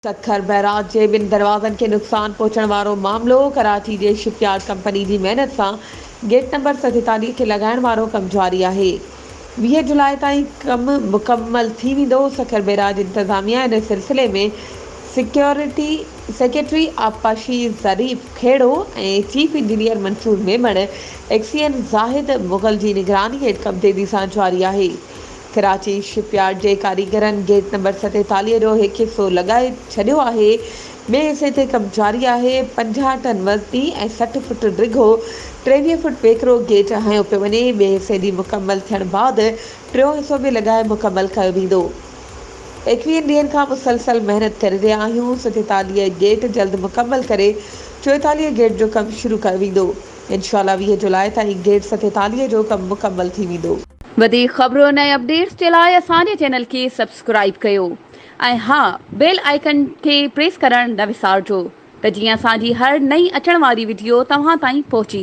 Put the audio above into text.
Sukkur barrage जे ॿिनि दरवाज़नि खे नुक़सान पहुचण वारो मामलो। कराची जे शिपयार्ड कंपनी जी महिनत सां गेट नंबर 47 खे लॻाइण वारो कमु जारी आहे। 20 जुलाई ताईं कमु मुकमल थी वेंदो। सखर बैराज इंतज़ामिया इन सिलसिले में सेक्रेटरी आपाशी ज़रीफ़ खेड़ो ऐं chief engineer Mansoor Memon XEN Zahid Mughal जी निगरानी हेठि कमु तेज़ी सां जारी आहे। कराची शिपयार्ड जे कारीगरनि गेट नंबर 47 जो हिकु हिसो लॻाए छॾियो आहे। ॿिए हिसे ते कमु जारी आहे। 50 टन वज़नी ऐं 60 फुट डिघो 23 फुट वेकिरो गेट हयो पियो वञे। ॿिए हिसे जी मुकमल थियण बैदि टियों हिसो बि लॻाए मुकमल कयो वेंदो। 21 ॾींहंनि खां मुसलसल महिनत करे रहिया आहियूं। 47 गेट जल्द मुकमल करे 44 गेट जो कमु शुरू कयो वेंदो। इंशाअल्लाह 20 जुलाई ताईं गेट 47 जो कमु मुकमल थी वेंदो। वधीक ख़बरुनि ऐं अपडेट्स जे लाइ असांजे चैनल खे सब्सक्राइब कयो ऐं हा बेल आइकन खे प्रेस करणु न विसारिजो त जीअं असांजी हर नई अचण वारी वीडियो तव्हां ताईं पहुची